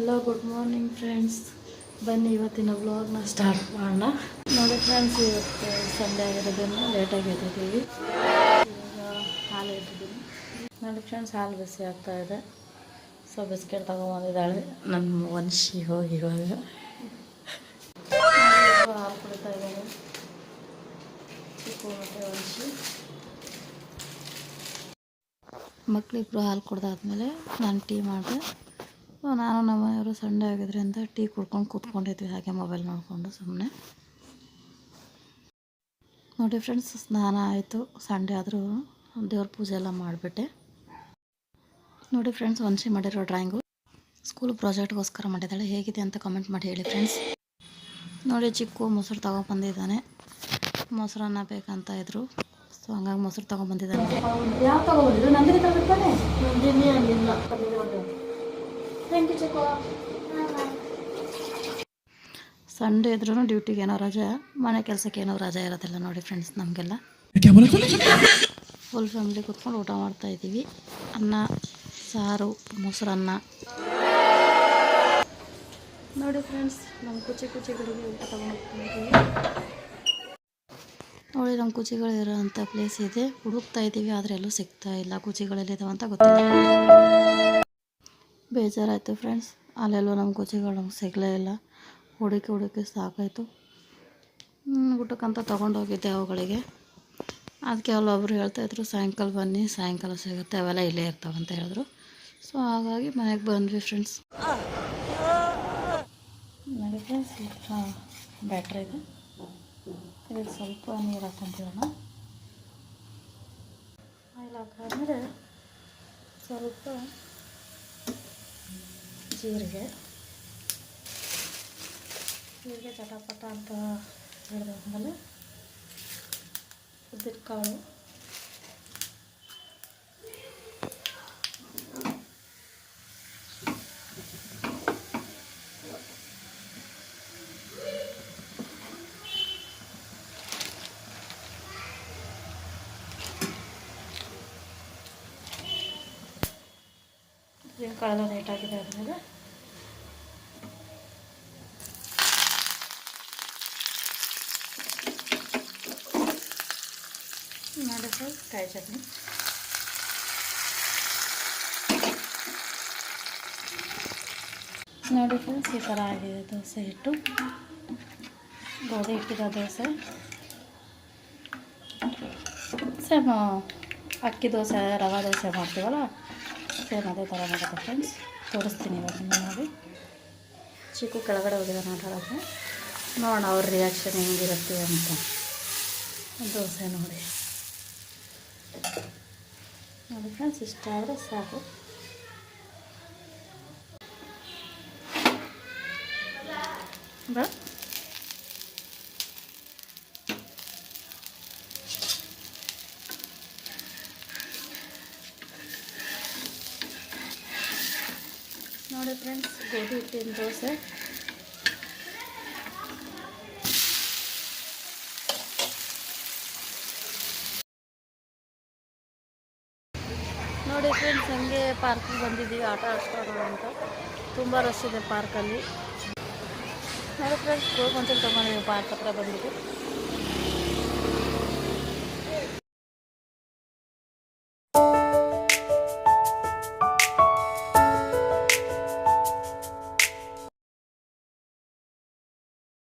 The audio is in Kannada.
Hello good morning friends. ಬನ್ನಿ ಇವತ್ತಿನ ವ್ಲಾಗ್ನ ಸ್ಟಾರ್ಟ್ ಮಾಡೋಣ. ನೋಡಿ ಫ್ರೆಂಡ್ಸ್, ಇವತ್ತು ಸಂಡೇ ಆಗಿರೋದನ್ನು ಲೇಟಾಗಿ ಎದ್ದಿದ್ದೀವಿ. ಈಗ ಹಾಲು ಇಟ್ಟಿದ್ದೀನಿ. ನೋಡಿ ಫ್ರೆಂಡ್ಸ್, ಹಾಲು ಬಿಸಿ ಆಗ್ತಾಯಿದೆ. ಸೊ ಬಿಸ್ಕೆಟ್ ತೊಗೊಂಬಂದಿದ್ದಾಳೆ ನನ್ನ ವಂಶಿ ಹೋಗಿ ಇವಾಗ ಹಾಲು ಕುಡಿತಾ ಇದ್ದಾಳೆ. ಚಿಕ್ಕು ಮತ್ತು ವಂಶಿ ಮಕ್ಕಳಿಬ್ರು ಹಾಲು ಕುಡ್ದಾದ್ಮೇಲೆ ನಾನು ಟೀ ಮಾಡಿದೆ. ನಾನು ನಮ್ಮನೆಯವರು ಸಂಡೇ ಆಗಿದ್ದರಿಂದ ಟೀ ಕುಡ್ಕೊಂಡು ಕೂತ್ಕೊಂಡಿದ್ವಿ, ಹಾಗೆ ಮೊಬೈಲ್ ನೋಡಿಕೊಂಡು ಸುಮ್ಮನೆ. ನೋಡಿ ಫ್ರೆಂಡ್ಸ್, ಸ್ನಾನ ಆಯಿತು. ಸಂಡೇ ಆದರೂ ದೇವ್ರ ಪೂಜೆ ಎಲ್ಲ ಮಾಡಿಬಿಟ್ಟೆ. ನೋಡಿ ಫ್ರೆಂಡ್ಸ್, ವಂಶಿ ಮಾಡಿರೋ ಡ್ರಾಯಿಂಗು ಸ್ಕೂಲ್ ಪ್ರಾಜೆಕ್ಟ್ಗೋಸ್ಕರ ಮಾಡಿದ್ದಾಳೆ. ಹೇಗಿದೆ ಅಂತ ಕಮೆಂಟ್ ಮಾಡಿ ಹೇಳಿ ಫ್ರೆಂಡ್ಸ್. ನೋಡಿ, ಚಿಕ್ಕು ಮೊಸರು ತೊಗೊಬಂದಿದ್ದಾನೆ. ಮೊಸರನ್ನ ಬೇಕಂತ ಇದ್ರು, ಸೊ ಹಂಗಾಗಿ ಮೊಸರು ತೊಗೊಬಂದಿದ್ದಾನೆ. ಯಾವ ತೊಗೊಬಂದಿದ್ರು? ನಂದಿನಿ ತಗೋತಾನೆ. ನಂದಿನಿ ಅಲ್ಲಿಲ್ಲ. ಸಂಡೇ ಇದ್ರೂ ಡ್ಯೂಟಿಗೆ ಏನೋ ರಜೆ, ಮನೆ ಕೆಲಸಕ್ಕೆ ಏನೋ ರಜೆ ಇರೋದಿಲ್ಲ. ನೋಡಿ ಫ್ರೆಂಡ್ಸ್, ನಮಗೆಲ್ಲ ಫುಲ್ ಫ್ಯಾಮಿಲಿ ಕೂತ್ಕೊಂಡು ಊಟ ಮಾಡ್ತಾಯಿದ್ದೀವಿ. ಅನ್ನ, ಸಾರು, ಮೊಸರನ್ನ. ನೋಡಿ ಫ್ರೆಂಡ್ಸ್, ನಮ್ಮ ಕುಚಿಗಳಿಗೆ ಊಟ ತೊಗೊಂಡೋಗ್ತಾಯಿದ್ದೀವಿ. ನೋಡಿ, ನಮ್ಮ ಕುಚಿಗಳಿರೋಂಥ ಪ್ಲೇಸ್ ಇದೆ. ಹುಡುಕ್ತಾ ಇದ್ದೀವಿ, ಆದರೆ ಎಲ್ಲೂ ಸಿಗ್ತಾ ಇಲ್ಲ. ಕುಚಿಗಳಲ್ಲಿದ್ದಾವೆ ಅಂತ ಗೊತ್ತಿಲ್ಲ. ಬೇಜಾರಾಯಿತು ಫ್ರೆಂಡ್ಸ್, ಅಲ್ಲೆಲ್ಲೂ ನಮ್ಮ ಕುಚಿಗಳು ನಮ್ಗೆ ಸಿಗಲೇ ಇಲ್ಲ. ಹುಡುಕಿ ಸಾಕಾಯಿತು. ಊಟಕ್ಕಂತ ತೊಗೊಂಡೋಗಿದ್ದೆ ಅವುಗಳಿಗೆ. ಅದಕ್ಕೆ ಅಲ್ಲೊಬ್ಬರು ಹೇಳ್ತಾಯಿದ್ರು, ಸಾಯಂಕಾಲ ಬನ್ನಿ, ಸಾಯಂಕಾಲ ಸಿಗುತ್ತೆ, ಅವೆಲ್ಲ ಇಲ್ಲೇ ಇರ್ತಾವೆ ಅಂತ ಹೇಳಿದ್ರು. ಸೊ ಹಾಗಾಗಿ ಮನೆಗೆ ಬಂದ್ವಿ ಫ್ರೆಂಡ್ಸ್. ನೋಡಿ ಫ್ರೆಂಡ್ಸ್, ಬ್ಯಾಟ್ರಿ ಇದೆ. ಇದಕ್ಕೆ ಸ್ವಲ್ಪ ನೀರು ಹಾಕ್ಕೊಂತಿರೋಣ. ಆಯಿಲ್ ಹಾಕಾದ್ಮೇಲೆ ಸ್ವಲ್ಪ ಜೀರಿಗೆ ಚಟಪಟ ಅಂತ ಹಿಡಿದಾದ್ಮೇಲೆ ಉದ್ದಿನ ಕಾಳು, ಉದ್ದಿನ ಕಾಳೆಲ್ಲ ನೀಟಾಗಿದೆ. ಆದಮೇಲೆ ನೋಡಿ ಫ್ರೆಂಡ್ಸ್, ಕಾಯಿ ಚಟ್ನಿ. ನೋಡಿ ಫ್ರೆಂಡ್ಸ್, ಈ ಥರ ಆಗಿದೆ ದೋಸೆ ಹಿಟ್ಟು. ಗೋಧಿ ಹಿಟ್ಟಿದ ದೋಸೆ ಸೇಮ್ ಅಕ್ಕಿ ದೋಸೆ, ರವೆ ದೋಸೆ ಮಾಡ್ತೀವಲ್ಲ, ಸೇಮ್ ಅದೇ ಥರ ಮಾಡುತ್ತೆ ಫ್ರೆಂಡ್ಸ್. ತೋರಿಸ್ತೀನಿ ಇವಾಗ ನಿಮಗೆ. ನೋಡಿ, ಚಿಕ್ಕು ಕೆಳಗಡೆ ಹೋಗಿದೆ ಆಟ ಆಡೋಕ್ಕೆ. ನೋಡೋಣ ಅವ್ರ ರಿಯಾಕ್ಷನ್ ಹೆಂಗಿರುತ್ತೆ ಅಂತ. ದೋಸೆ ನೋಡಿ ಫ್ರೆಂಡ್ಸ್, ಇಷ್ಟ ಆದರೆ ಸಾಕು. ನೋಡಿ ಫ್ರೆಂಡ್ಸ್, ಗೋಧಿ ಹಿಟ್ಟಿನ ದೋಸೆ. ನೋಡಿ ಫ್ರೆಂಡ್ಸ್, ಹಂಗೆ ಪಾರ್ಕಿಗೆ ಬಂದಿದ್ದೀವಿ ಆಟ ಆಡ್ಸ್ಕೊಳ್ಳೋಣ ಅಂತ. ತುಂಬ ರಶ್ ಇದೆ ಪಾರ್ಕಲ್ಲಿ. ನೋಡಿ ಫ್ರೆಂಡ್ಸ್, ಗೋಲ್ಗೊಂಚಲು ತೊಗೊಂಡಿದ್ದೀವಿ ಪಾರ್ಕ್ ಹತ್ರ ಬಂದಿದ್ದು.